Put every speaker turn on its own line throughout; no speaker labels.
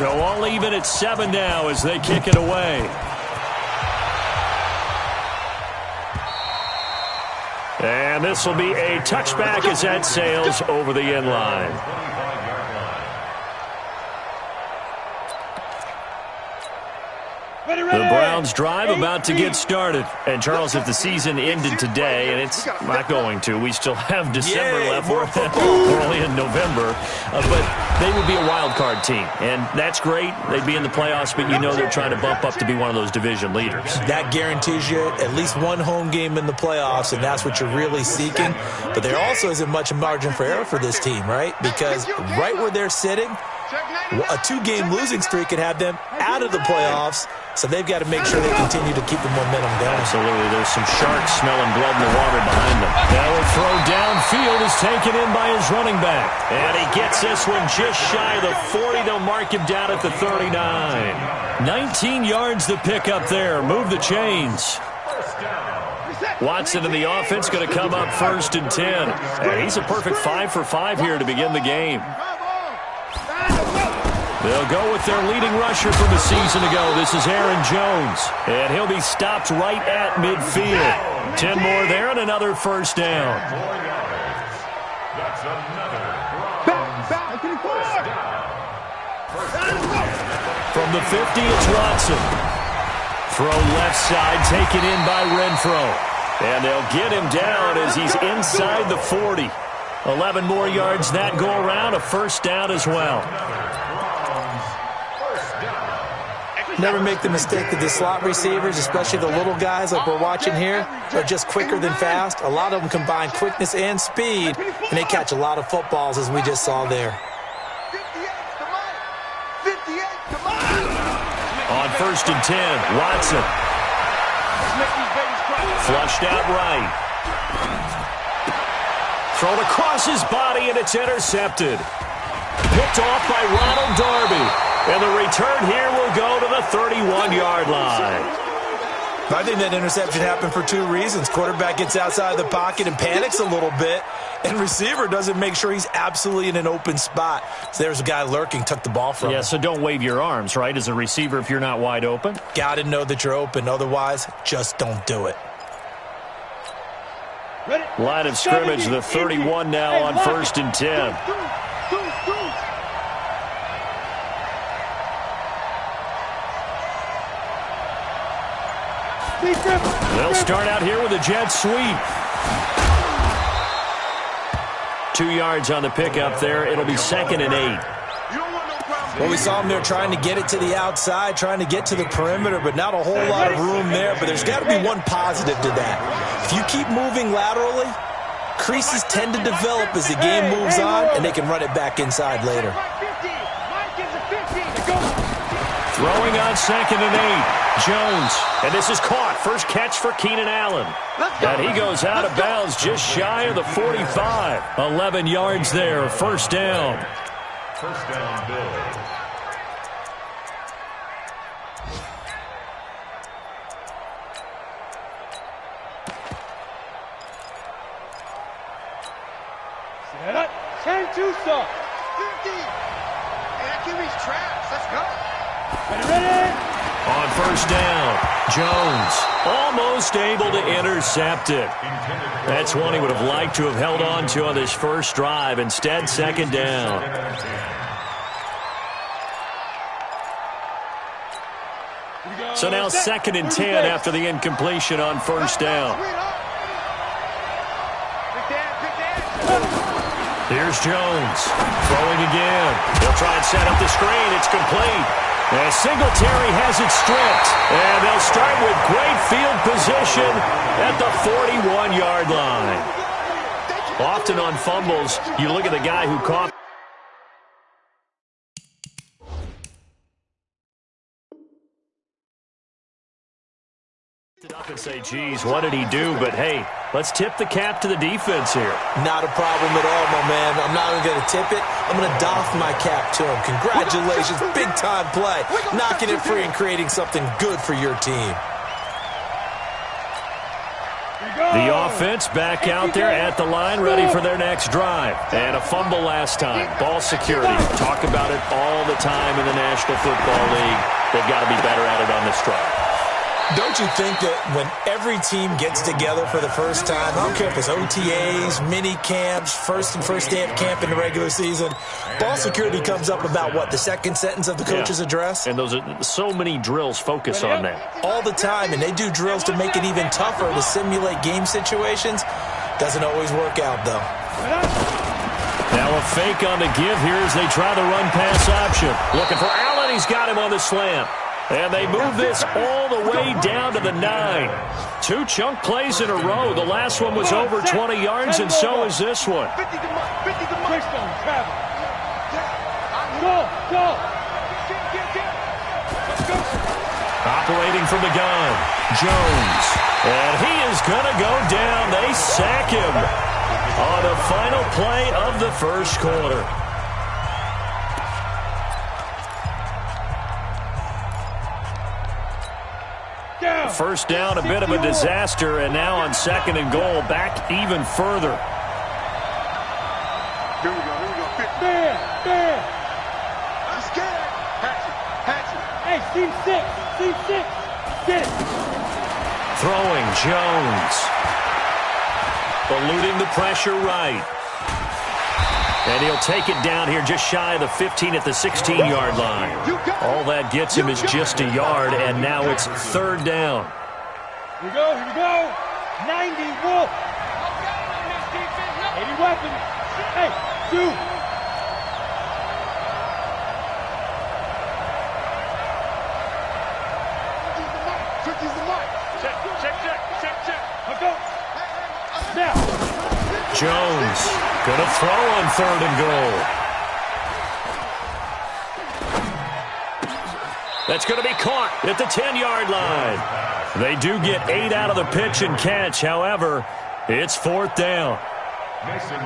So all even at 7 now as they kick it away. And this will be a touchback as that sails over the end line. The Browns drive about to get started. And, Charles, if the season ended today, and it's not going to, we still have December left. We're only in November. But they would be a wild card team. And that's great. They'd be in the playoffs, but you know they're trying to bump up to be one of those division leaders.
That guarantees you at least one home game in the playoffs, and that's what you're really seeking. But there also isn't much margin for error for this team, right? Because right where they're sitting, a 2-game losing streak could have them out of the playoffs. So they've got to make sure they continue to keep the momentum going.
Absolutely. There's some sharks smelling blood in the water behind them. Now a throw downfield is taken in by his running back. And he gets this one just shy of the 40. They'll mark him down at the 39. 19 yards to pick up there. Move the chains. Watson in the offense going to come up 1st and 10. And he's a perfect 5 for 5 here to begin the game. They'll go with their leading rusher from a season ago. This is Aaron Jones. And he'll be stopped right at midfield. 10 more there and another first down. From the 50, it's Watson. Throw left side, taken in by Renfro. And they'll get him down as he's inside the 40. 11 more yards that go around, a first down as well.
Never make the mistake that the slot receivers, especially the little guys like we're watching here, are just quicker than fast. A lot of them combine quickness and speed, and they catch a lot of footballs, as we just saw there.
On 1st and 10, Watson. Flushed out right. Thrown across his body, and it's intercepted. Picked off by Ronald Darby. And the return here will go to the 31-yard line.
I think that interception happened for 2 reasons. Quarterback gets outside the pocket and panics a little bit, and receiver doesn't make sure he's absolutely in an open spot. So there's a guy lurking, took the ball from him.
Yeah, so don't wave your arms, right, as a receiver if you're not wide open.
Got to know that you're open. Otherwise, just don't do it.
Line of scrimmage, the 31 now on 1st and 10. They'll start out here with a jet sweep. 2 yards on the pickup there. It'll be 2nd and 8.
Well, we saw them there trying to get it to the outside, trying to get to the perimeter, but not a whole lot of room there. But there's got to be one positive to that. If you keep moving laterally, creases tend to develop as the game moves on, and they can run it back inside later.
Throwing on 2nd and 8. Jones. And this is caught. First catch for Keenan Allen. And he goes out of bounds just shy of the 45. 11 yards there. First down. First down, Bills.
Set up. 10-2 stop. 50. Hey, that QB's trash. Let's go. Ready?
On first down, Jones almost able to intercept it. That's one he would have liked to have held on to on this first drive. Instead, 2nd down. So now 2nd and 10 after the incompletion on first down. Here's Jones throwing again. He'll try and set up the screen. It's complete. And Singletary has it stripped. And they'll start with great field position at the 41-yard line. Often on fumbles, you look at the guy who caught. Up and say, geez, what did he do? But, hey, let's tip the cap to the defense here.
Not a problem at all, my man. I'm not even going to tip it. I'm going to doff my cap to him. Congratulations. Big-time play. Knocking it free and creating something good for your team.
The offense back out there at the line, ready for their next drive. And a fumble last time. Ball security. Talk about it all the time in the National Football League. They've got to be better at it on this drive.
Don't you think that when every team gets together for the first time, I don't care if it's OTAs, mini camps, first day of camp in the regular season, ball security comes up about, what, the second sentence of the coach's address?
And those are so many drills focus on that.
All the time, and they do drills to make it even tougher to simulate game situations. Doesn't always work out, though.
Now a fake on the give here as they try the run-pass option. Looking for Allen. He's got him on the slant. And they move this all the way down to the 9. 2 chunk plays in a row. The last one was over 20 yards, and so is this one. Operating from the gun, Jones. And he is going to go down. They sack him on the final play of the first quarter. First down, a bit of a disaster, and now on 2nd and goal, back even further.
Here we go. There. I'm scared. Patch it. Hey, team 6. Get it.
Throwing, Jones. Eluding the pressure right. And he'll take it down here just shy of the 15 at the 16-yard line. All that gets him is just a yard, and now it's 3rd down.
Here we go. 90 Wolf. 80 weapons. Hey, 2. Check. Now.
Jones going to throw on 3rd and goal. That's going to be caught at the 10-yard line. They do get 8 out of the pitch and catch. However, it's 4th down.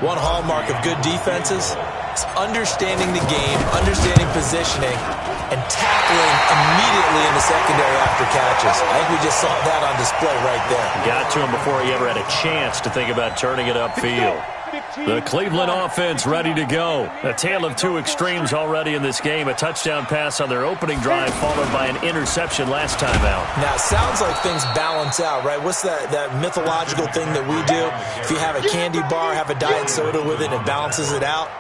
One hallmark of good defenses is understanding the game, understanding positioning, and tackling immediately in the secondary after catches. I think we just saw that on display right there.
Got to him before he ever had a chance to think about turning it upfield. The Cleveland offense ready to go. A tale of 2 extremes already in this game. A touchdown pass on their opening drive followed by an interception last time out.
Now, it sounds like things balance out, right? What's that mythological thing that we do? If you have a candy bar, have a diet soda with it, it balances it out.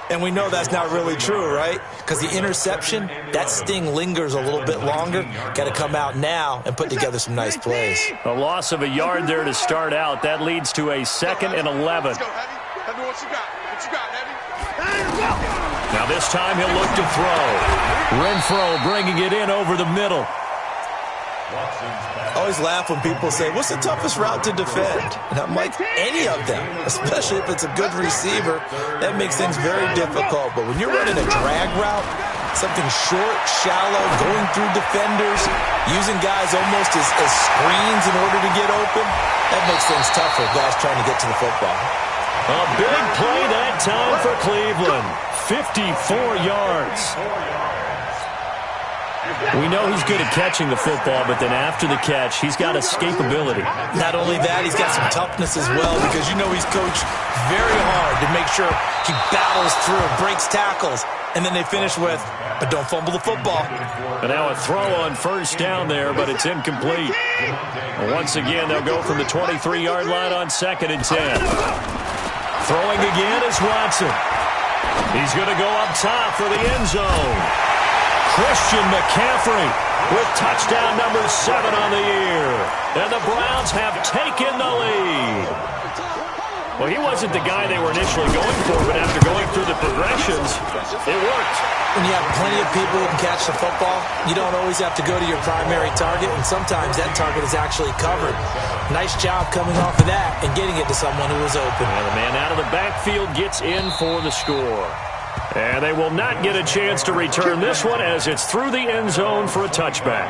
And we know that's not really true, right? Because the interception, that sting lingers a little bit longer. Got to come out now and put together some nice plays.
A loss of a yard there to start out. That leads to a 2nd and 11.
Let's go, Heavy. Heavy, what you got, Heavy?
Now this time he'll look to throw. Renfro bringing it in over the middle.
I always laugh when people say, what's the toughest route to defend? And I'm like, any of them, especially if it's a good receiver. That makes things very difficult. But when you're running a drag route, something short, shallow, going through defenders, using guys almost as screens in order to get open, that makes things tough for guys trying to get to the football.
A big play that time for Cleveland. 54 yards. We know he's good at catching the football, but then after the catch, he's got escapability.
Not only that, he's got some toughness as well, because you know he's coached very hard to make sure he battles through, breaks tackles, and then they finish with, but don't fumble the football.
And now a throw on 1st down there, but it's incomplete. Once again, they'll go from the 23-yard line on 2nd and 10. Throwing again is Watson. He's going to go up top for the end zone. Christian McCaffrey with touchdown number 7 on the year. And the Browns have taken the lead. Well, he wasn't the guy they were initially going for, but after going through the progressions, it worked.
When you have plenty of people who can catch the football, you don't always have to go to your primary target, and sometimes that target is actually covered. Nice job coming off of that and getting it to someone who was open.
And the man out of the backfield gets in for the score. And they will not get a chance to return this one as it's through the end zone for a touchback.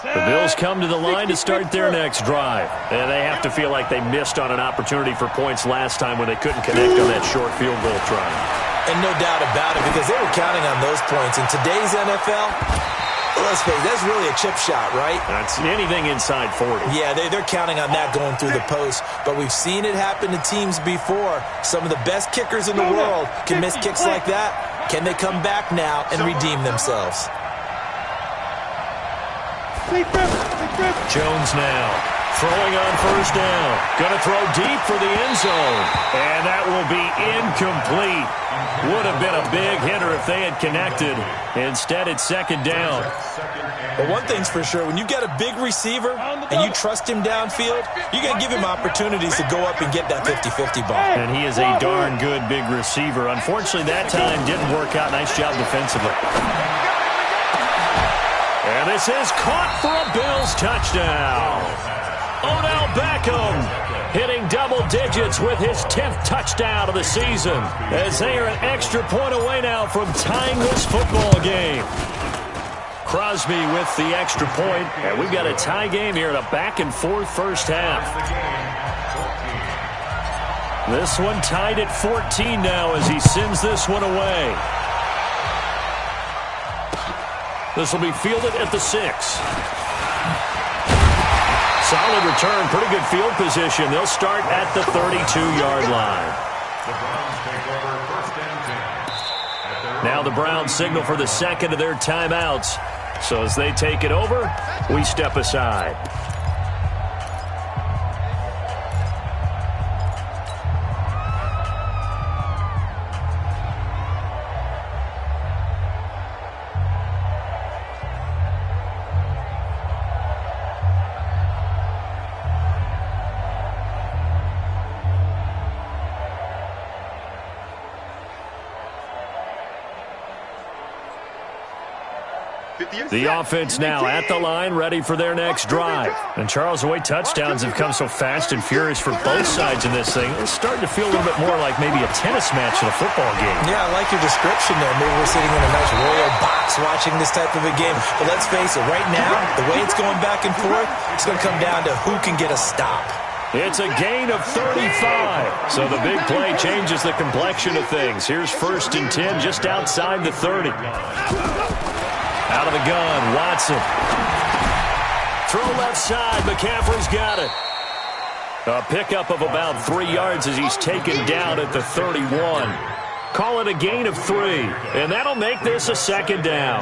The Bills come to the line to start their next drive. And they have to feel like they missed on an opportunity for points last time when they couldn't connect on that short field goal try.
And no doubt about it, because they were counting on those points. In today's NFL, let's face it, that's really a chip shot, right?
That's anything inside 40.
Yeah, they're counting on that going through the post. But we've seen it happen to teams before. Some of the best kickers in the world can miss kicks like that. Can they come back now and redeem themselves?
Jones now throwing on first down. Going to throw deep for the end zone. And that will be incomplete. Would have been a big hitter if they had connected. Instead, it's second down.
But one thing's for sure, when you've got a big receiver and you trust him downfield, you're going to give him opportunities to go up and get that 50-50 ball.
And he is a darn good big receiver. Unfortunately, that time didn't work out. Nice job defensively. And this is caught for a Bills touchdown. Odell Beckham hitting double digits with his 10th touchdown of the season, as they are an extra point away now from tying this football game. Crosby with the extra point, and we've got a tie game here in a back-and-forth first half. This one tied at 14 now as he sends this one away. This will be fielded at the 6. Solid return, pretty good field position. They'll start at the 32-yard line. Now the Browns signal for the second of their timeouts. So as they take it over, we step aside. The offense now at the line, ready for their next drive. And Charles, the way touchdowns have come so fast and furious for both sides in this thing, it's starting to feel a little bit more like maybe a tennis match in a football game.
Yeah, I like your description there. Maybe we're sitting in a nice royal box watching this type of a game. But let's face it, right now, the way it's going back and forth, it's going to come down to who can get a stop.
It's a gain of 35. So the big play changes the complexion of things. Here's 1st and 10 just outside the 30. Out of the gun, Watson. Throw left side, McCaffrey's got it. A pickup of about 3 yards as he's taken down at the 31. Call it a gain of 3, and that'll make this a second down.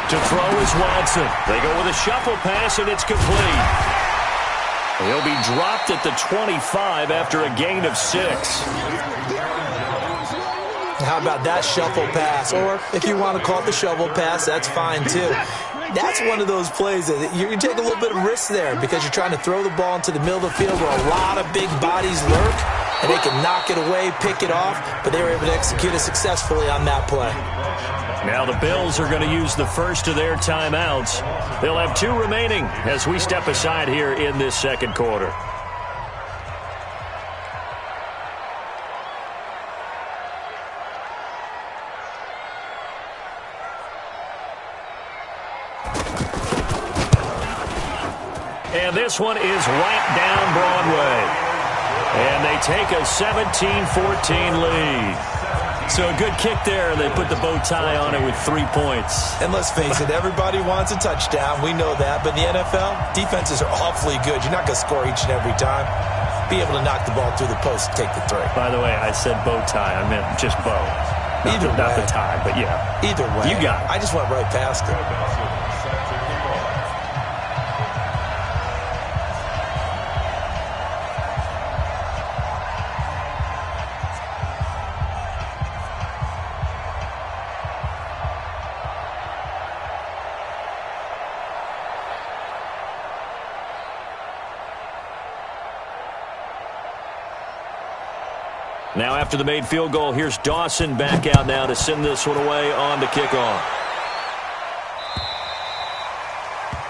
To throw is Watson. They go with a shuffle pass, and it's complete. He'll be dropped at the 25 after a gain of 6.
How about that shuffle pass? Or if you want to call it the shovel pass, that's fine too. That's one of those plays that you can take a little bit of risk there because you're trying to throw the ball into the middle of the field where a lot of big bodies lurk, and they can knock it away, pick it off, but they were able to execute it successfully on that play.
Now the Bills are going to use the first of their timeouts. They'll have 2 remaining as we step aside here in this second quarter. And this one is right down Broadway. And they take a 17-14 lead. So a good kick there. They put the bow tie on it with 3 points.
And let's face it, everybody wants a touchdown. We know that. But in the NFL, defenses are awfully good. You're not going to score each and every time. Be able to knock the ball through the post and take the 3.
By the way, I said bow tie. I meant just bow. Not the tie, but yeah.
Either way.
You got it.
I just went right past it.
Now after the made field goal, here's Dawson back out now to send this one away on the kickoff.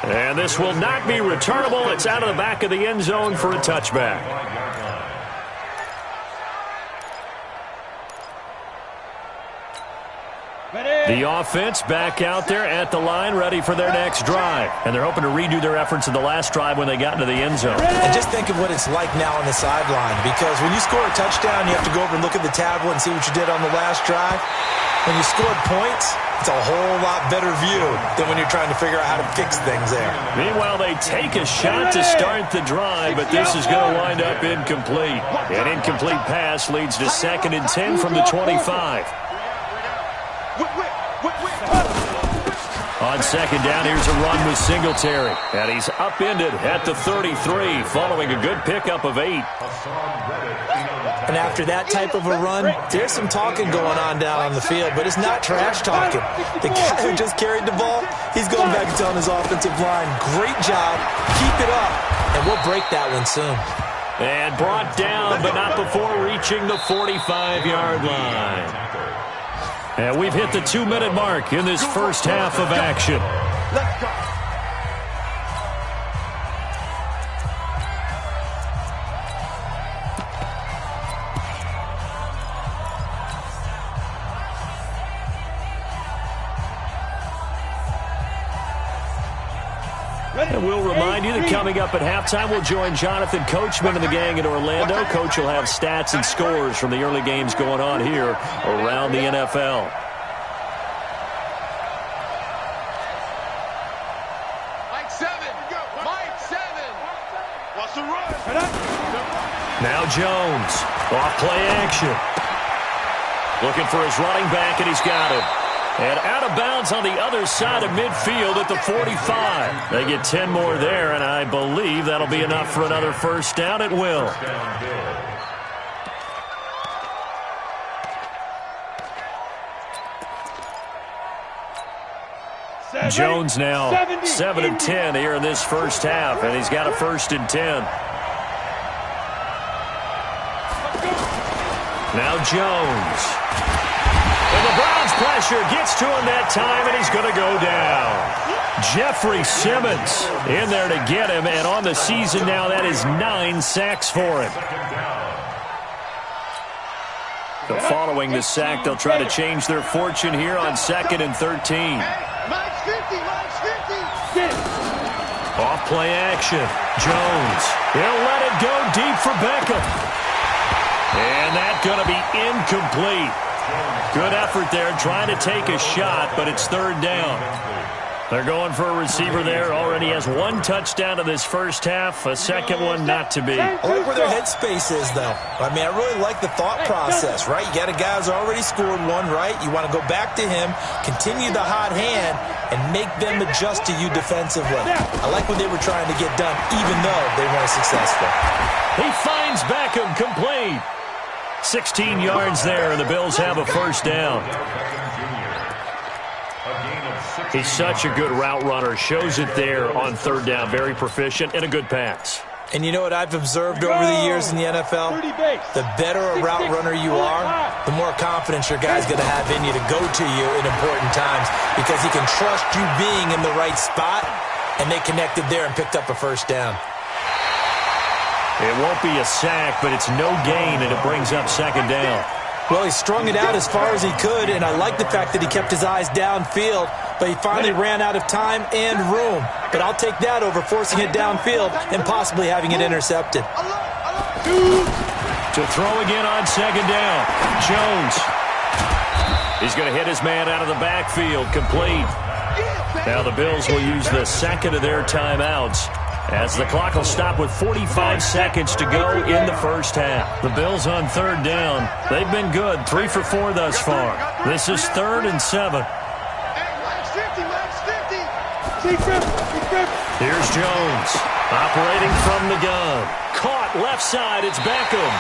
And this will not be returnable. It's out of the back of the end zone for a touchback.
Ready?
The offense back out there at the line, ready for their next drive. And they're hoping to redo their efforts in the last drive when they got into the end zone.
And just think of what it's like now on the sideline, because when you score a touchdown, you have to go over and look at the tablet and see what you did on the last drive. When you scored points, it's a whole lot better view than when you're trying to figure out how to fix things there.
Meanwhile, they take a shot to start the drive, but this is going to wind up incomplete. An incomplete pass leads to 2nd and 10 from the 25. On 2nd down, here's a run with Singletary. And he's upended at the 33, following a good pickup of 8.
And after that type of a run, there's some talking going on down on the field, but it's not trash talking. The guy who just carried the ball, he's going back and telling his offensive line, great job, keep it up, and we'll break that one soon.
And brought down, but not before reaching the 45-yard line. And we've hit the 2-minute mark in this first half of action.
Let's go.
And we'll remind you that coming up at halftime, we'll join Jonathan Coachman and the gang in Orlando. Coach will have stats and scores from the early games going on here around the NFL.
Mike 7. Mike 7. What's the run?
Now Jones, off play action. Looking for his running back, and he's got him. And out of bounds on the other side of midfield at the 45. They get 10 more there, and I believe that'll be enough for another first down. It will. Jones now 7 of 10 here in this first half, and he's got a 1st and 10. Now Jones. And the Browns pressure gets to him that time, and he's going to go down. Jeffrey Simmons in there to get him, and on the season now, that is 9 sacks for him. So following the sack, they'll try to change their fortune here on 2nd and 13.
Mike's 50. Mike's 50.
Off play action. Jones. He'll let it go deep for Beckham. And that's going to be incomplete. Good effort there, trying to take a shot, but it's 3rd down. They're going for a receiver there. Already has 1 touchdown in this first half, a second one not to be.
I like where their headspace is, though. I mean, I really like the thought process, right? You got a guy who's already scored 1, right? You want to go back to him, continue the hot hand, and make them adjust to you defensively. I like what they were trying to get done, even though they weren't successful.
He finds Beckham, complete. 16 yards there, and the Bills have a first down. He's such a good route runner. Shows it there on 3rd down. Very proficient and a good pass.
And you know what I've observed over the years in the NFL? The better a route runner you are, the more confidence your guy's going to have in you to go to you in important times, because he can trust you being in the right spot, and they connected there and picked up a first down.
It won't be a sack, but it's no gain, and it brings up 2nd down.
Well, he strung it out as far as he could, and I like the fact that he kept his eyes downfield, but he finally ran out of time and room. But I'll take that over forcing it downfield and possibly having it intercepted.
To throw again on 2nd down. Jones. He's going to hit his man out of the backfield, complete. Now the Bills will use the 2nd of their timeouts, as the clock will stop with 45 seconds to go in the first half. The Bills on 3rd down. They've been good, 3 for 4 thus far. This is 3rd and 7. Here's Jones, operating from the gun. Caught left side, it's Beckham.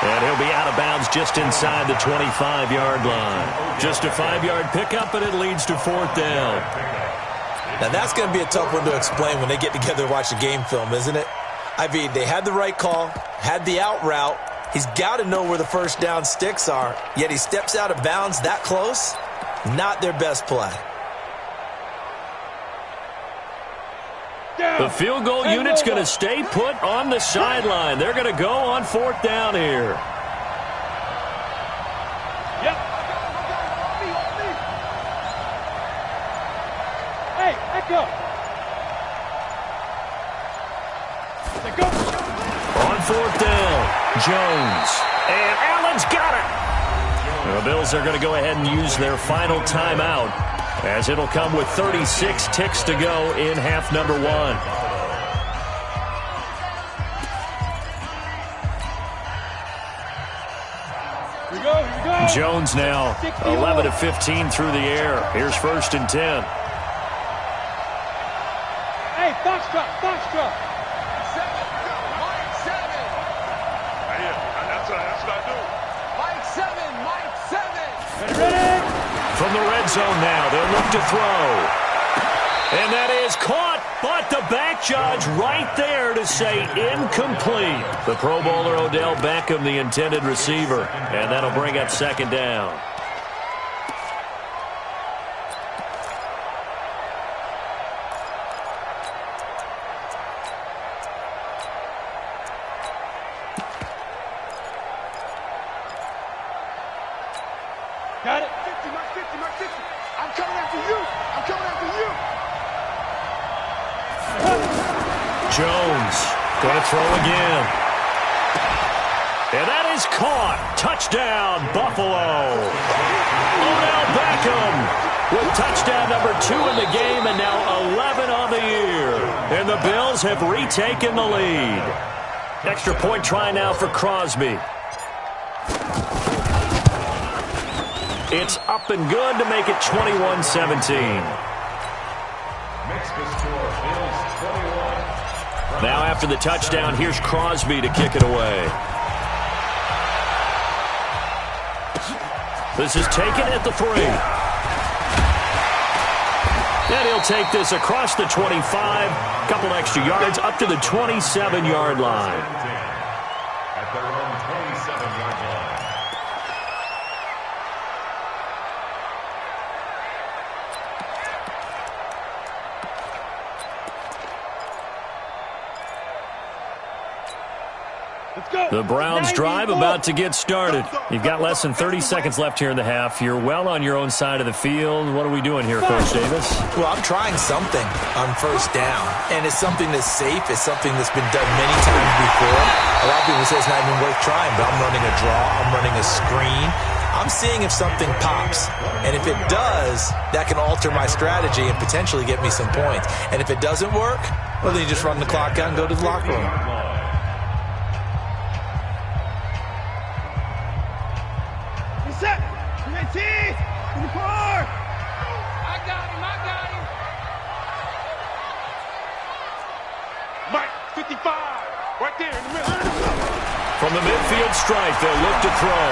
And he'll be out of bounds just inside the 25-yard line. Just a 5-yard pickup, and it leads to 4th down.
Now, that's going to be a tough one to explain when they get together and watch the game film, isn't it? I mean, they had the right call, had the out route. He's got to know where the first down sticks are, yet he steps out of bounds that close. Not their best play.
The field goal unit's going to stay put on the sideline. They're going to go on 4th down here.
go. Let's go.
On fourth down, Jones. And Allen's got it. The Bills are going to go ahead and use their final timeout, as it'll come with 36 ticks to go in half number one.
Here we go.
Jones now 11 of 15 through the air. Here's 1st and 10.
Hey, Foxtrot.
Mike 7. That's what I do. Mike 7.
Ready.
From the red zone now, they'll look to throw. And that is caught, but the back judge right there to say incomplete. The Pro Bowler Odell Beckham, the intended receiver, and that'll bring up 2nd down.
Got it.
50, Mike 50. I'm coming after you.
Jones going to throw again. And that is caught. Touchdown, Buffalo. Odell Beckham with touchdown number 2 in the game and now 11 on the year. And the Bills have retaken the lead. Extra point try now for Crosby. It's up and good to make it 21-17. Now after the touchdown, here's Crosby to kick it away. This is taken at the 3. And he'll take this across the 25. Couple extra yards up to the 27-yard line.
At their own 27-yard line.
The Browns drive about to get started. You've got less than 30 seconds left here in the half. You're well on your own side of the field. What are we doing here, Coach Davis?
Well, I'm trying something on 1st down, and it's something that's safe. It's something that's been done many times before. A lot of people say it's not even worth trying, but I'm running a draw. I'm running a screen. I'm seeing if something pops, and if it does, that can alter my strategy and potentially get me some points. And if it doesn't work, well, then you just run the clock out and go to the locker room.
Set. 19. 24.
I got him. Mike 55. Right there in the middle.
From the midfield stripe, they'll look to throw.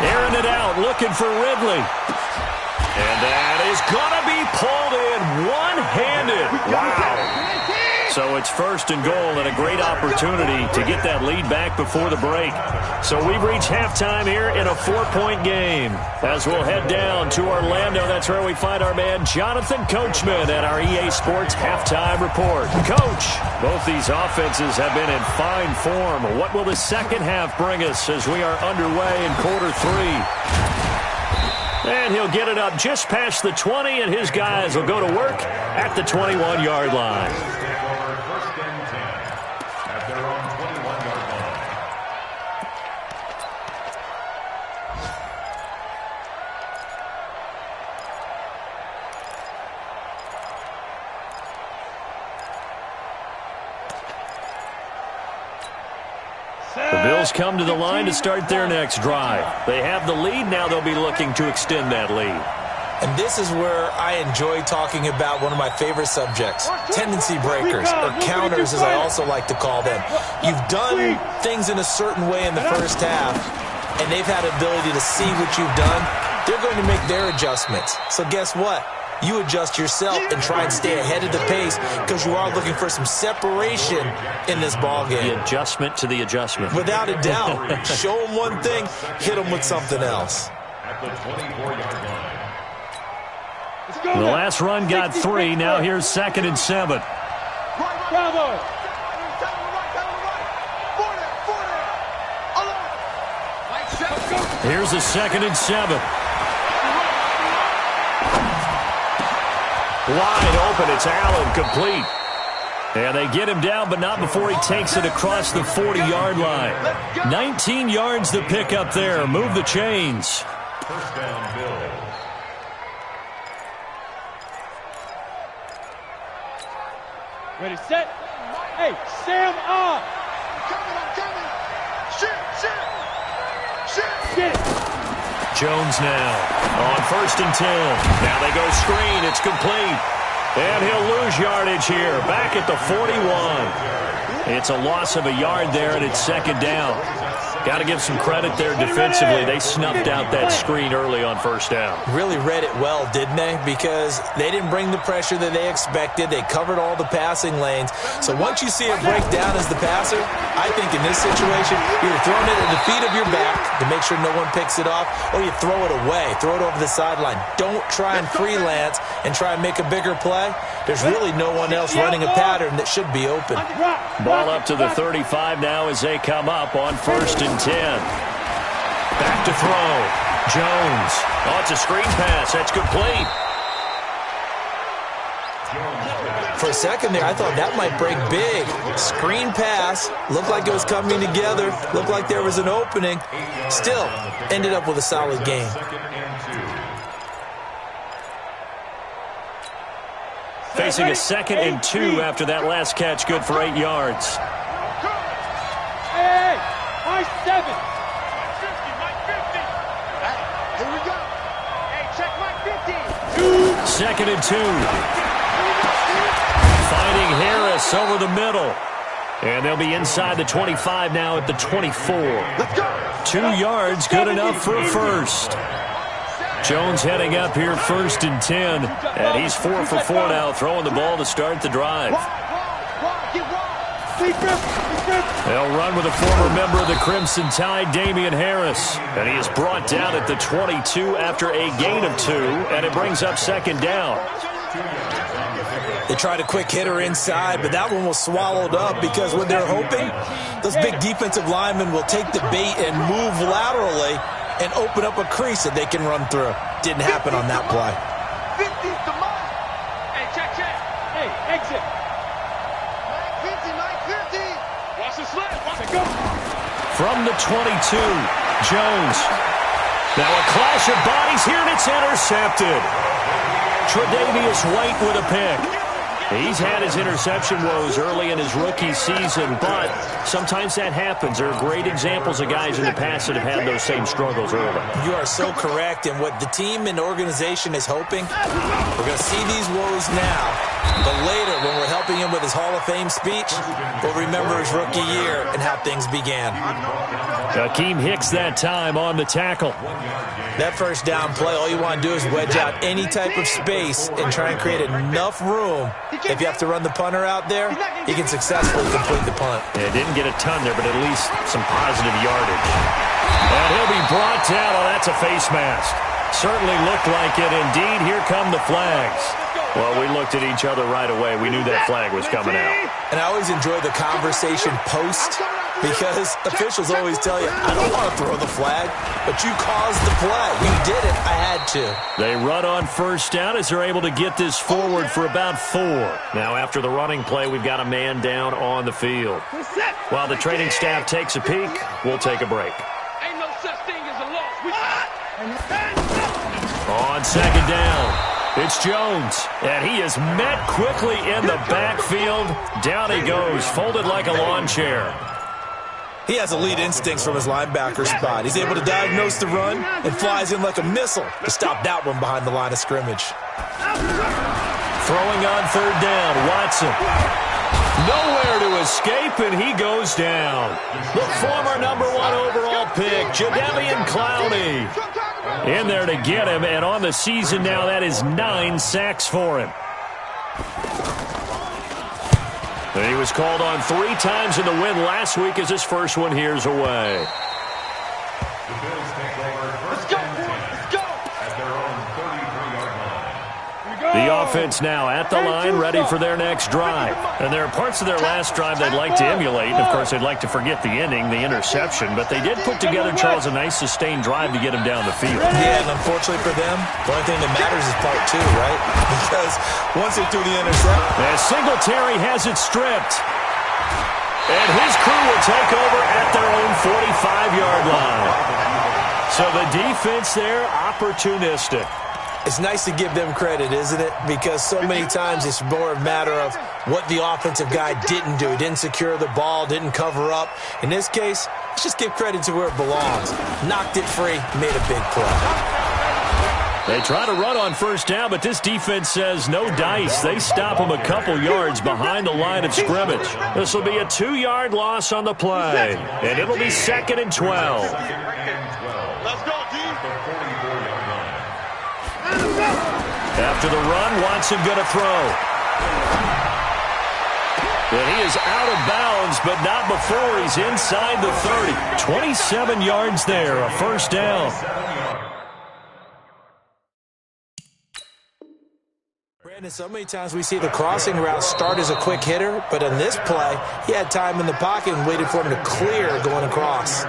Airing it out, looking for Ridley. And that is going to be pulled in one-handed. Wow. So it's 1st and goal and a great opportunity to get that lead back before the break. So we've reached halftime here in a 4-point game. As we'll head down to Orlando, that's where we find our man Jonathan Coachman at our EA Sports Halftime Report. Coach, both these offenses have been in fine form. What will the second half bring us as we are underway in quarter 3? And he'll get it up just past the 20, and his guys will go to work at the 21-yard line. The Bills come to the line to start their next drive. They have the lead. Now they'll be looking to extend that lead.
And this is where I enjoy talking about one of my favorite subjects, tendency breakers, or counters as I also like to call them. You've done things in a certain way in the first half, and they've had the ability to see what you've done. They're going to make their adjustments. So guess what? You adjust yourself and try and stay ahead of the pace because you are looking for some separation in this ball game.
The adjustment to the adjustment.
Without a doubt. Show them one thing, hit them with something else.
At the 24-yard line.
The last run got 3. Now here's 2nd and 7.
Bravo.
Here's a 2nd and 7. Wide open, it's Allen, complete. And they get him down, but not before he takes it across the 40-yard line. 19 yards to pick up there. Move the chains.
First down, Bills.
Ready, set. Hey, Sam up.
I'm coming. Shit.
Jones now on 1st and 10. Now they go screen. It's complete. And he'll lose yardage here. Back at the 41. It's a loss of a yard there, and it's 2nd down. Got to give some credit there defensively. They snuffed out that screen early on 1st down.
Really read it well, didn't they? Because they didn't bring the pressure that they expected. They covered all the passing lanes. So once you see it break down as the passer, I think in this situation, you're throwing it at the feet of your back to make sure no one picks it off, or you throw it away, throw it over the sideline. Don't try and freelance and try and make a bigger play. There's really no one else running a pattern that should be open.
Ball up to the 35 now as they come up on 1st and 10. Back to throw. Jones. Oh, it's a screen pass. That's complete.
For a second there, I thought that might break big. Screen pass. Looked like it was coming together. Looked like there was an opening. Still, ended up with a solid game.
Facing a 2nd and 2 after that last catch. Good for 8 yards.
Hey, my 7.
My 50. Here we go. Hey, check my 50.
2nd and 2. Finding Harris over the middle. And they'll be inside the 25 now at the 24.
Let's go.
2 yards, good enough for a first. Jones heading up here 1st and 10. And he's 4 for 4 now, throwing the ball to start the drive. They'll run with a former member of the Crimson Tide, Damian Harris. And he is brought down at the 22 after a gain of 2. And it brings up 2nd down.
They tried a quick hitter inside, but that one was swallowed up because what they're hoping, those big defensive linemen will take the bait and move laterally and open up a crease that they can run through. Didn't happen on that play.
50's the mark. Hey, check.
Hey, exit.
Mike 50.
Watch the slip. Watch it go.
From the 22, Jones. Now a clash of bodies here, and it's intercepted. Tre'Davious White with a pick. He's had his interception woes early in his rookie season, but sometimes that happens. There are great examples of guys in the past that have had those same struggles early.
You are so correct, and what the team and organization is hoping, we're going to see these woes now, but later when we're helping him with his Hall of Fame speech, we'll remember his rookie year and how things began.
Akeem Hicks that time on the tackle.
That 1st down play, all you want to do is wedge out any type of space and try and create enough room. If you have to run the punter out there, he can successfully complete the punt.
Yeah, didn't get a ton there, but at least some positive yardage. And he'll be brought down. Oh, that's a face mask. Certainly looked like it. Indeed, here come the flags. Well, we looked at each other right away. We knew that flag was coming out.
And I always enjoy the conversation post because officials always tell you, I don't want to throw the flag, but you caused the play. You did it. I had to.
They run on 1st down as they're able to get this forward for about 4. Now, after the running play, we've got a man down on the field. While the training staff takes a peek, we'll take a break.
Ain't no such thing as a loss.
On 2nd down. It's Jones, and he is met quickly in the backfield. Down he goes, folded like a lawn chair.
He has elite instincts from his linebacker spot. He's able to diagnose the run and flies in like a missile to stop that one behind the line of scrimmage.
Throwing on 3rd down, Watson. Nowhere to escape, and he goes down. The former number 1 overall pick, Jadeveon Clowney, in there to get him, and on the season now, that is 9 sacks for him. And he was called on 3 times in the win last week as his first one here's away.
The Bills take over. Let's go, boys. Let's go. At their own 33-yard line.
The offense now at the line, ready for their next drive. And there are parts of their last drive they'd like to emulate. And, of course, they'd like to forget the ending, the interception. But they did put together, Charles, a nice sustained drive to get him down the field.
Yeah, and unfortunately for them, the only thing that matters is part two, right? Because once they threw the interception.
As Singletary has it stripped. And his crew will take over at their own 45-yard line. So the defense there, opportunistic.
It's nice to give them credit, isn't it? Because so many times it's more a matter of what the offensive guy didn't do. He didn't secure the ball, didn't cover up. In this case, let's just give credit to where it belongs. Knocked it free, made a big play.
They try to run on first down, but this defense says no dice. They stop them a couple yards behind the line of scrimmage. This will be a 2-yard loss on the play, and it'll be 2nd and 12.
Let's go, D.
After the run, Watson going to throw. And he is out of bounds, but not before he's inside the 30. 27 yards there, a first down.
Brandon, so many times we see the crossing route start as a quick hitter, but in this play, he had time in the pocket and waited for him to clear going across.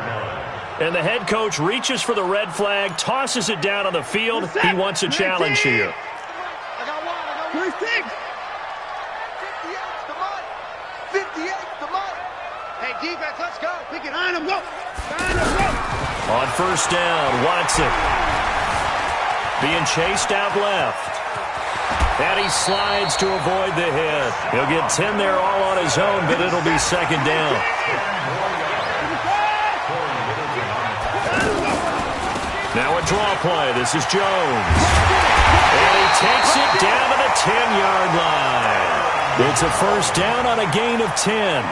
And the head coach reaches for the red flag, tosses it down on the field. He wants a challenge here.
I got one. 56. 58's the money. 58's the money. Hey, defense, let's go. We can iron him, go. Iron him, go.
On first down, Watson being chased out left. And he slides to avoid the hit. He'll get 10 there all on his own, but it'll be 2nd down. Now a draw play. This is Jones. And he takes it down to the 10-yard line. It's a first down on a gain of 10.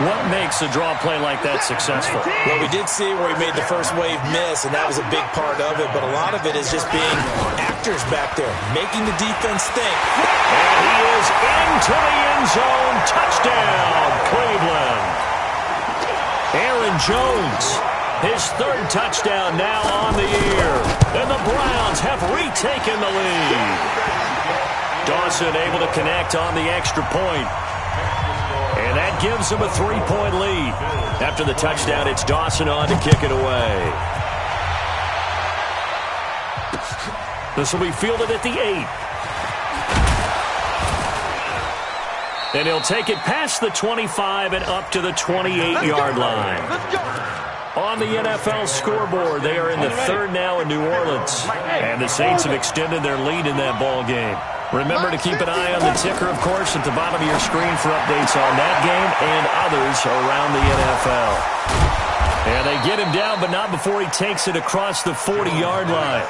What makes a draw play like that successful?
Well, we did see where he made the first wave miss, and that was a big part of it. But a lot of it is just being actors back there, making the defense think.
And he is into the end zone. Touchdown, Cleveland. Aaron Jones, his 3rd touchdown now on the year. And the Browns have retaken the lead. Dawson able to connect on the extra point. And that gives them a 3-point lead. After the touchdown, it's Dawson on to kick it away. This will be fielded at the 8. And he'll take it past the 25 and up to the 28-yard line. On the NFL scoreboard, they are in the 3rd now in New Orleans. And the Saints have extended their lead in that ball game. Remember to keep an eye on the ticker, of course, at the bottom of your screen for updates on that game and others around the NFL. And they get him down, but not before he takes it across the 40-yard line.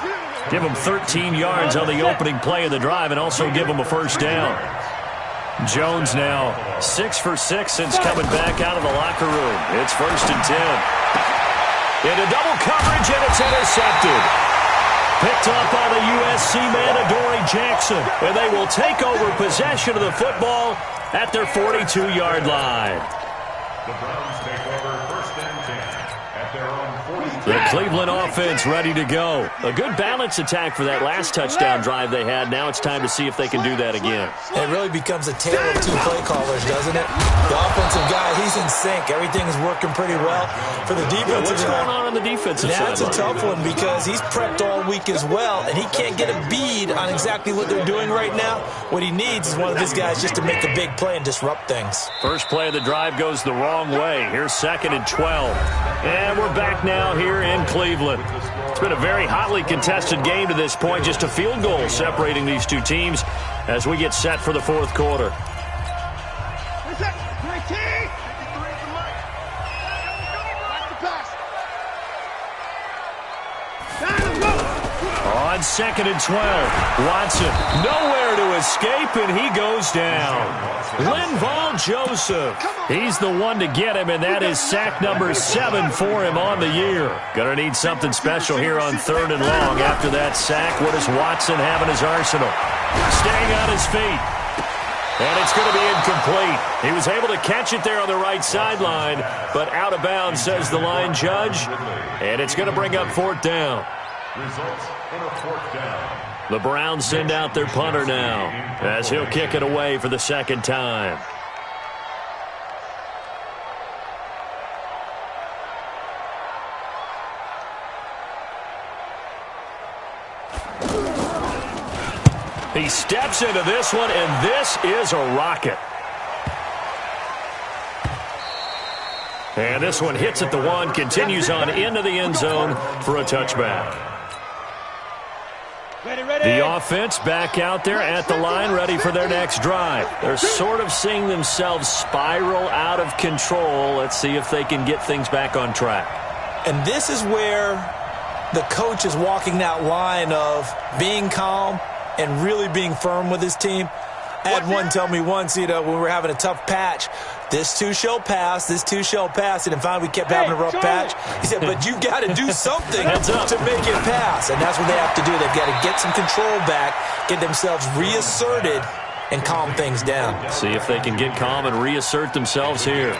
Give him 13 yards on the opening play of the drive and also give him a first down. Jones now 6 for 6 since coming back out of the locker room. It's 1st and 10. Into double coverage, and it's intercepted. Picked up by the USC man, Adoree Jackson. And they will take over possession of the football at their 42-yard line.
The Browns take over 1st and 10 at their own 42.
The Cleveland offense ready to go. A good balance attack for that last touchdown drive they had. Now it's time to see if they can do that again.
It really becomes a tale of 2 play callers, doesn't it? The offensive guy, he's in sync. Everything is working pretty well. For the defensive
What's going on the defensive side?
That's a tough one because he's prepped all week as well, and he can't get a bead on exactly what they're doing right now. What he needs is one of his guys just to make a big play and disrupt things.
First play of the drive goes the wrong way. Here's 2nd and 12. And we're back now here in Cleveland. It's been a very hotly contested game to this point. Just a field goal separating these two teams as we get set for the 4th quarter. On 2nd and 12, Watson nowhere to escape, and he goes down. Linval Joseph, he's the one to get him, and that is sack number 7 for him on the year. Gonna need something special here on 3rd and long. After that sack, what does Watson have in his arsenal? Staying on his feet. And it's going to be incomplete. He was able to catch it there on the right sideline, but out of bounds, says the line judge. And it's going to bring up 4th down.
Results in a 4th down.
The Browns send out their punter now as he'll kick it away for the second time. He steps into this one, and this is a rocket. And this one hits at the one, continues on into the end zone for a touchback. The offense back out there at the line, ready for their next drive. They're sort of seeing themselves spiral out of control. Let's see if they can get things back on track.
And this is where the coach is walking that line of being calm and really being firm with his team. I had one tell me once, when we were having a tough patch, this too shall pass, this too shall pass. And finally we kept having a rough patch. He said, but you got to do something to make it pass. And that's what they have to do. They've got to get some control back, get themselves reasserted, and calm things down.
See if they can get calm and reassert themselves here.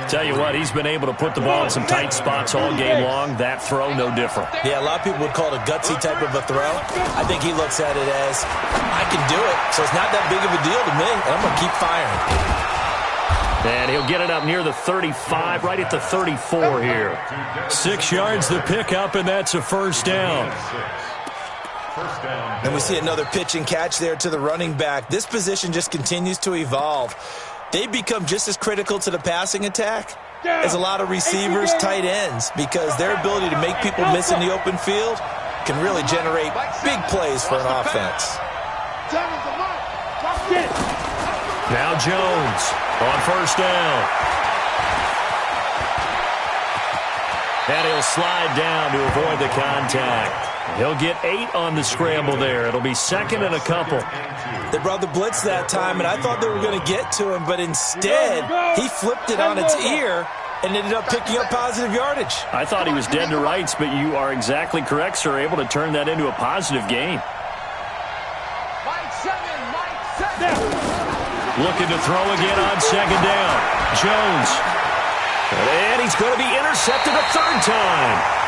Tell you what, he's been able to put the ball in some tight spots all game long. That throw, no different.
Yeah, a lot of people would call it a gutsy type of a throw. I think he looks at it as, I can do it, so it's not that big of a deal to me, and I'm going to keep firing.
And he'll get it up near the 35, right at the 34 here. 6 yards the pickup, and that's a first down.
And we see another pitch and catch there to the running back. This position just continues to evolve. They become just as critical to the passing attack as a lot of receivers, tight ends, because their ability to make people miss in the open field can really generate big plays for an offense.
Now Jones on first down. And he'll slide down to avoid the contact. He'll get 8 on the scramble there. It'll be second and a couple.
They brought the blitz that time, and I thought they were going to get to him, but instead he flipped it on its ear and ended up picking up positive yardage.
I thought he was dead to rights, but you are exactly correct, sir. Able to turn that into a positive gain. Looking to throw again on second down. Jones. And he's going to be intercepted a third time.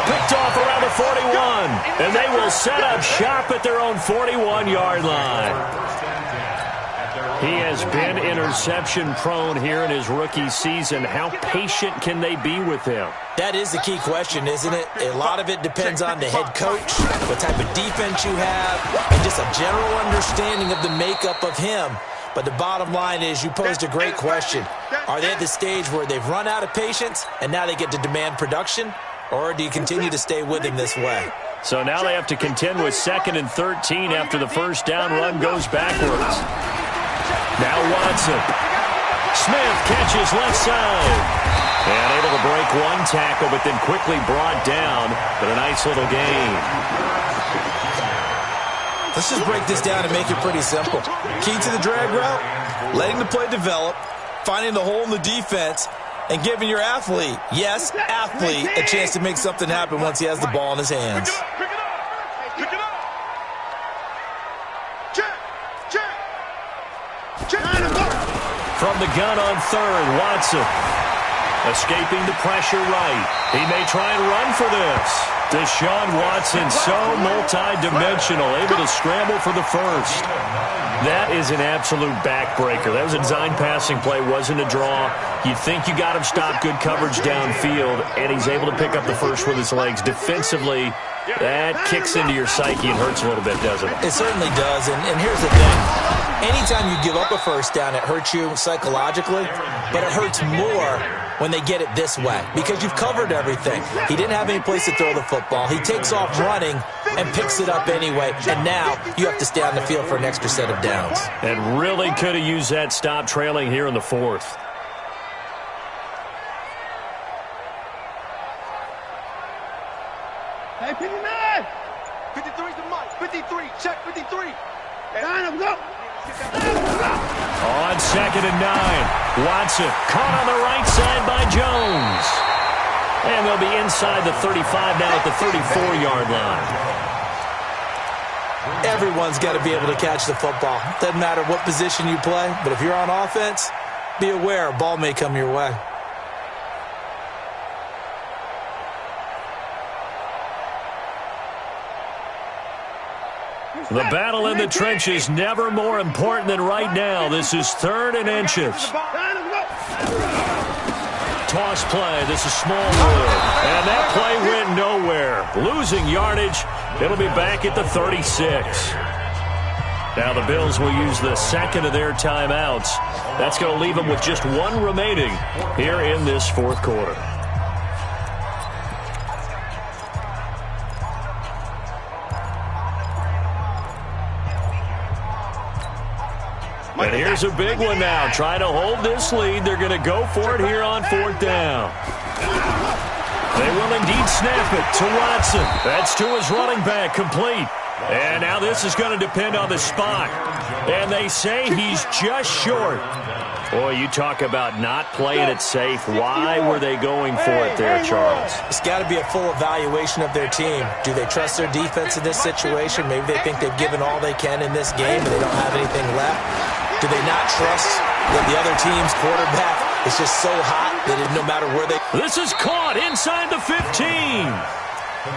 Picked off around the 41, and they will set up shop at their own 41-yard line. He has been interception-prone here in his rookie season. How patient can they be with him?
That is the key question, isn't it? A lot of it depends on the head coach, what type of defense you have, and just a general understanding of the makeup of him. But the bottom line is you posed a great question. Are they at the stage where they've run out of patience, and now they get to demand production? Or do you continue to stay with him this way?
So now they have to contend with 2nd and 13 after the first down run goes backwards. Now Watson. Smith catches left side. And able to break one tackle, but then quickly brought down with a nice little gain.
Let's just break this down and make it pretty simple. Key to the drag route, letting the play develop, finding the hole in the defense, and giving your athlete, yes, athlete, a chance to make something happen once he has the ball in his hands.
Pick it up. Check.
From the gun on third, Watson. Escaping the pressure right. He may try and run for this. Deshaun Watson, so multi-dimensional, able to scramble for the first. That is an absolute backbreaker. That was a design passing play, wasn't a draw. You'd think you got him stopped, good coverage downfield, and he's able to pick up the first with his legs. Defensively, that kicks into your psyche and hurts a little bit, doesn't it?
It certainly does, and here's the thing. Anytime you give up a first down, it hurts you psychologically, but it hurts more when they get it this way because you've covered everything. He didn't have any place to throw the football. He takes off running and picks it up anyway, and now you have to stay on the field for an extra set of downs.
And really could have used that stop trailing here in the fourth.
Hey, 59! 53's the mic. 53, check 53. Line him, go!
On 2nd and 9, Watson caught on the right side by Jones. And they'll be inside the 35 now at the 34-yard line.
Everyone's got to be able to catch the football. Doesn't matter what position you play, but if you're on offense, be aware a ball may come your way.
The battle in the trenches never more important than right now. This is 3rd and inches. Toss play. This is Smallwood. And that play went nowhere. Losing yardage. It'll be back at the 36. Now the Bills will use the second of their timeouts. That's going to leave them with just one remaining here in this 4th quarter. And here's a big one now. Trying to hold this lead. They're going to go for it here on 4th down. They will indeed snap it to Watson. That's to his running back, complete. And now this is going to depend on the spot. And they say he's just short. Boy, you talk about not playing it safe. Why were they going for it there, Charles?
It's got to be a full evaluation of their team. Do they trust their defense in this situation? Maybe they think they've given all they can in this game and they don't have anything left. Do they not trust that the other team's quarterback is just so hot that no matter where they...
This is caught inside the 15.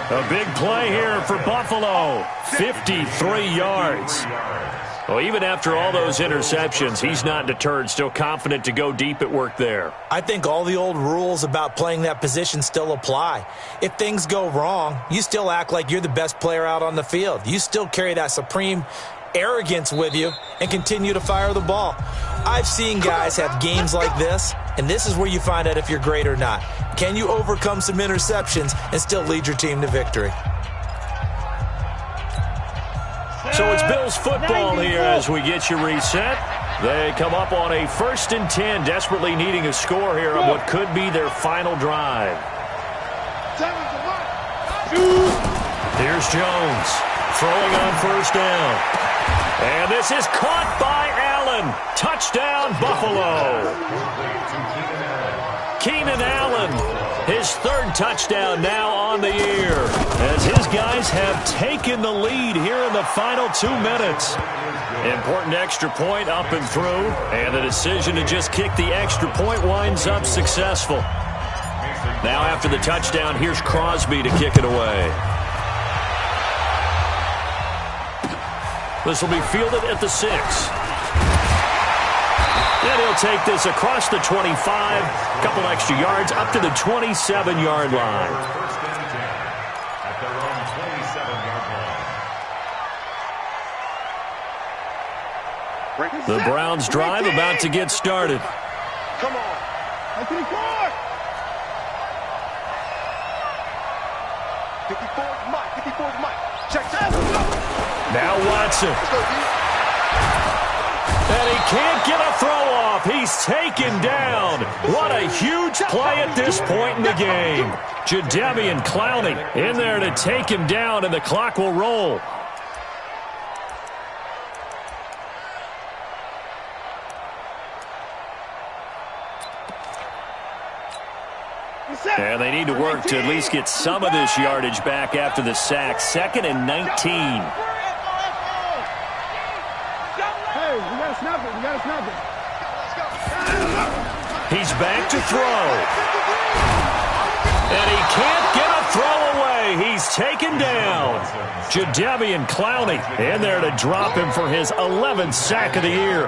A big play here for Buffalo. 53 yards. Well, even after all those interceptions, he's not deterred, still confident to go deep at work there.
I think all the old rules about playing that position still apply. If things go wrong, you still act like you're the best player out on the field. You still carry that supreme arrogance with you and continue to fire the ball. I've seen guys have games like this, and this is where you find out if you're great or not. Can you overcome some interceptions and still lead your team to victory?
So it's Bills football here as we get you reset. They come up on a 1st and 10, desperately needing a score here on what could be their final drive. Here's Jones throwing on 1st down. And this is caught by Allen. Touchdown, Buffalo. Keenan Allen, his 3rd touchdown now on the year, as his guys have taken the lead here in the final 2 minutes. Important extra point up and through, and the decision to just kick the extra point winds up successful. Now after the touchdown, here's Crosby to kick it away. This will be fielded at the 6. And he'll take this across the 25, a couple extra yards up to the 27-yard line.
At their own 27-yard line.
The Browns drive about to get started.
Come on. 54's Mike. 54's Mike. Check that.
Now Watson. And he can't get a throw off. He's taken down. What a huge play at this point in the game. Jadeveon Clowney in there to take him down, and the clock will roll. And they need to work to at least get some of this yardage back after the sack. 2nd and 19.
Hey, we gotta snap it. We gotta snap it.
He's back to throw. And he can't get a throw away. He's taken down. Jadeveon Clowney in there to drop him for his 11th sack of the year.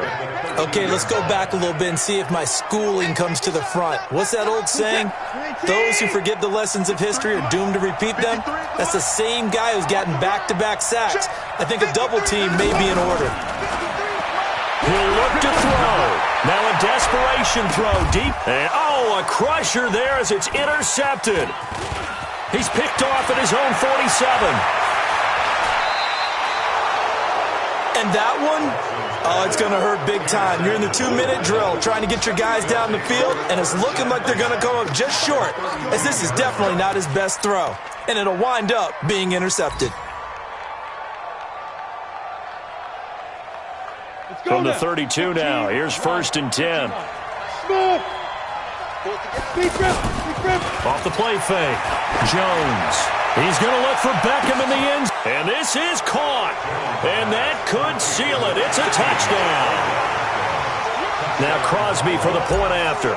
Okay, let's go back a little bit and see if my schooling comes to the front. What's that old saying? Those who forget the lessons of history are doomed to repeat them. That's the same guy who's gotten back-to-back sacks. I think a double team may be in order.
He'll look to throw. Now a desperation throw deep. And a crusher there as it's intercepted. He's picked off at his own 47.
And that one, it's going to hurt big time. You're in the 2-minute drill trying to get your guys down the field, and it's looking like they're going to come up just short, as this is definitely not his best throw. And it'll wind up being intercepted.
From the 32 now, here's 1st and 10. Off the play fake. Jones. He's going to look for Beckham in the end. And this is caught. And that could seal it. It's a touchdown. Now Crosby for the point after.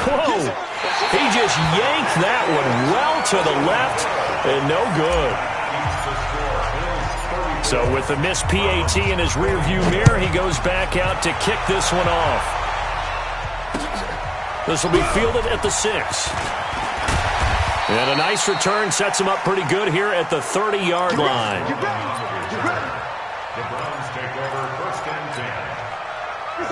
Whoa. He just yanked that one well to the left. and no good. So with the missed PAT in his rearview mirror, he goes back out to kick this one off. This will be fielded at the 6. And a nice return sets him up pretty good here at the 30-yard line.
The Browns take over 1st and 10.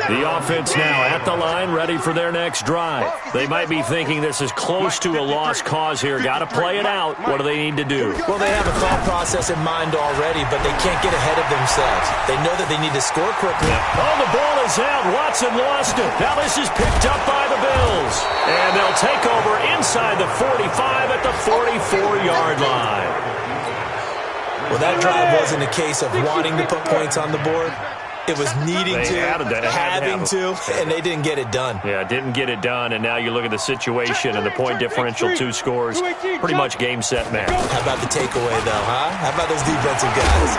The offense now at the line, ready for their next drive. They might be thinking this is close to a lost cause here. Got to play it out. What do they need to do?
Well, they have a thought process in mind already, but they can't get ahead of themselves. They know that they need to score quickly.
Oh, the ball is out. Watson lost it. Now this is picked up by the Bills. And they'll take over inside the 45 at the 44-yard line.
Well, that drive wasn't a case of wanting to put points on the board. It was needing having to, and they didn't get it done.
Yeah, didn't get it done, and now you look at the situation and the point differential, 2 scores, pretty much game, set, match.
How about the takeaway, though, huh? How about those defensive guys?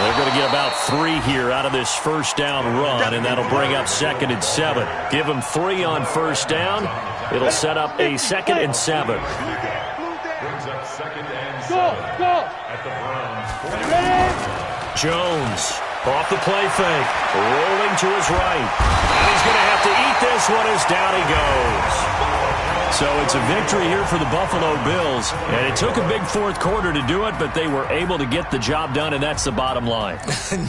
They're going to get about 3 here out of this first down run, and that'll bring up 2nd and 7. Give them 3 on first down. It'll set up a 2nd and 7.
Brings up 2nd and 7 at the Browns.
Jones off the play fake, rolling to his right. And he's going to have to eat this one as down he goes. So it's a victory here for the Buffalo Bills. And it took a big 4th quarter to do it, but they were able to get the job done, and that's the bottom line.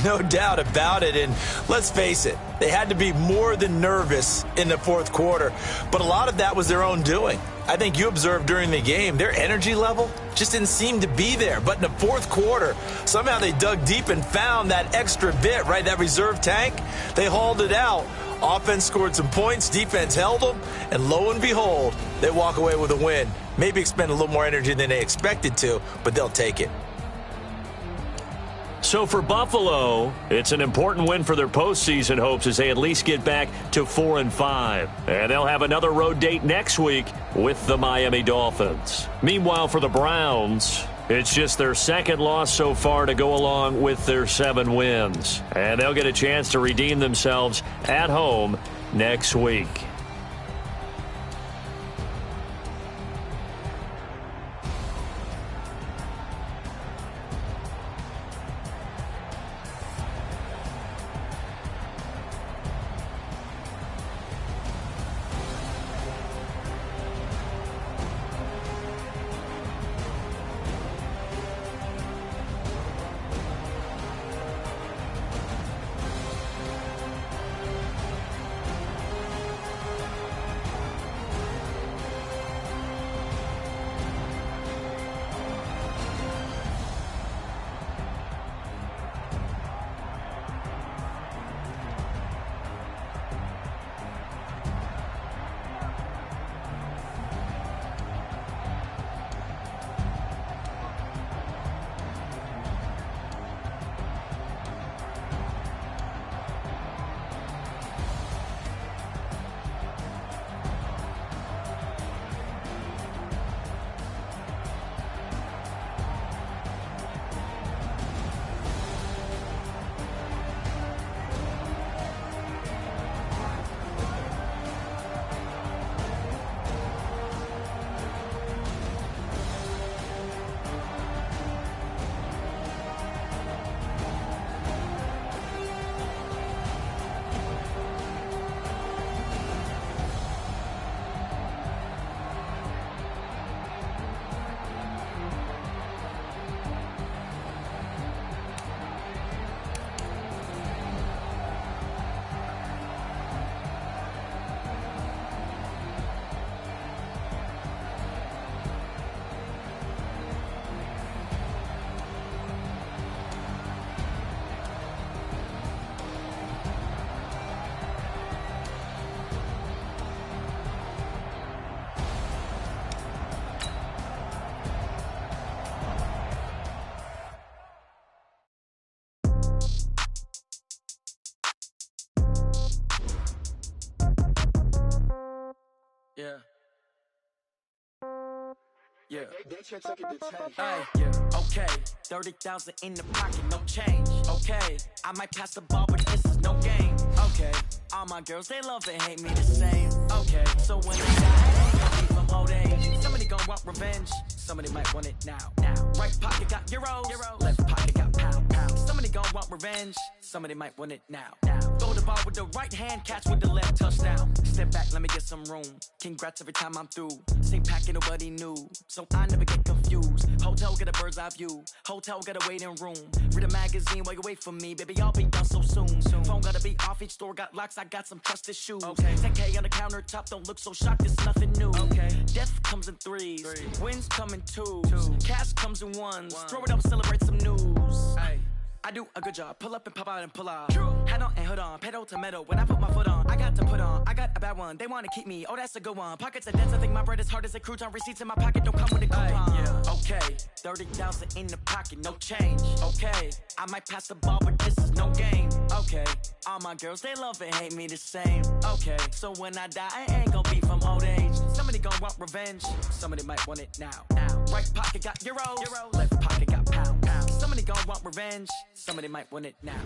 No doubt about it. And let's face it, they had to be more than nervous in the 4th quarter. But a lot of that was their own doing. I think you observed during the game, their energy level just didn't seem to be there. But in the 4th quarter, somehow they dug deep and found that extra bit, right, that reserve tank. They hauled it out. Offense scored some points, defense held them, and lo and behold, they walk away with a win. Maybe expend a little more energy than they expected to, but they'll take it.
So for Buffalo, it's an important win for their postseason hopes as they at least get back to 4-5. And they'll have another road date next week with the Miami Dolphins. Meanwhile, for the Browns, it's just their 2nd loss so far to go along with their 7 wins. And they'll get a chance to redeem themselves at home next week.
Yeah. Yeah. Yeah. Okay. 30,000 in the pocket, no change. Okay. I might pass the ball, but this is no game. Okay. All my girls, they love and hate me the same. Okay. So when they die, old age. Somebody gon' want revenge, somebody might want it now. Right pocket got euros, left pocket got pound. Somebody gon' want revenge, somebody might want it now. Throw the ball with the right hand, catch with the left, touchdown. Step back, let me get some room. Congrats every time I'm through. Same packet, nobody knew, so I never get confused. Hotel get a bird's eye view, hotel get a waiting room. Read a magazine while you wait for me, baby, I'll be done so soon. Phone gotta be off, each store got locks, I got some trusted shoes. 10K on the countertop, don't look so shocked, it's nothing new. Death comes in threes, wins come in twos, cash comes in ones. Throw it up, celebrate some news. I do a good job, pull up and pop out and pull out. Head on and hood on, pedal to metal. When I put my foot on, I got to put on. I got a bad one, they wanna keep me, oh that's a good one. Pockets are dense, I think my bread is hard as a crouton. Receipts in my pocket don't come with a coupon. Okay, 30,000 in the pocket, no change. Okay, I might pass the ball, but this is no game. Okay, all my girls, they love and hate me the same. Okay, so when I die, I ain't gon' be from old age. Somebody gon' want revenge, somebody might want it now. Right pocket got euros, left pocket got pound. Somebody gon' want revenge, somebody might want it now.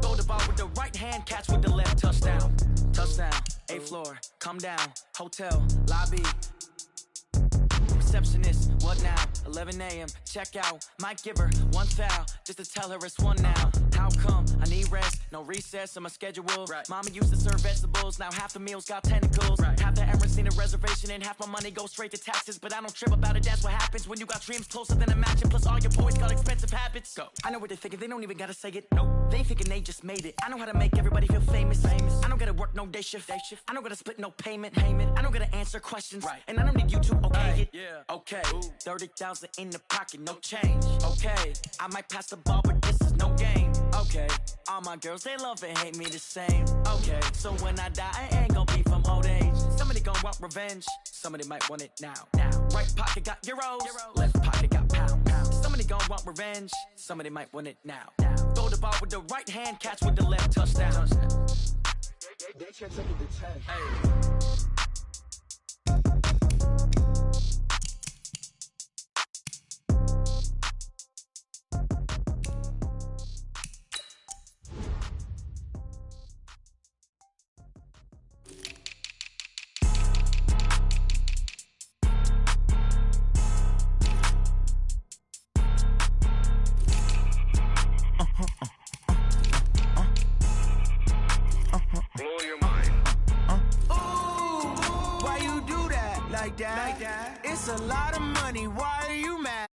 Throw the ball with the right hand, catch with the left, touchdown. Touchdown, 8th floor, come down, hotel, lobby. Receptionist, what now? 11 a.m., check out. Might give her one foul, just to tell her it's one now. How come? I need rest, no recess in my schedule. Mama used to serve vegetables, now half the meals got tentacles. Half the Emirates need a reservation and half my money goes straight to taxes. But I don't trip about it, that's what happens when you got dreams closer than a match. And plus all your boys got expensive habits. I know what they're thinking, they don't even gotta say it. Nope, they ain't thinking they just made it. I know how to make everybody feel famous. I don't gotta work no day shift. I don't gotta split no payment. I don't gotta answer questions, and I don't need you to okay it. Okay, 30,000 in the pocket, no change. Okay, I might pass the ball, but this is no game. Okay, all my girls, they love and hate me the same. Okay, so when I die, I ain't gon' be from old age. Somebody gon' want revenge, somebody might want it now. Right pocket got euros, left pocket got pound. Somebody gon' want revenge, somebody might want it now. Throw the ball with the right hand, catch with the left, touchdown.
They check taking the tank.
Like that. It's a lot of money, why are you mad?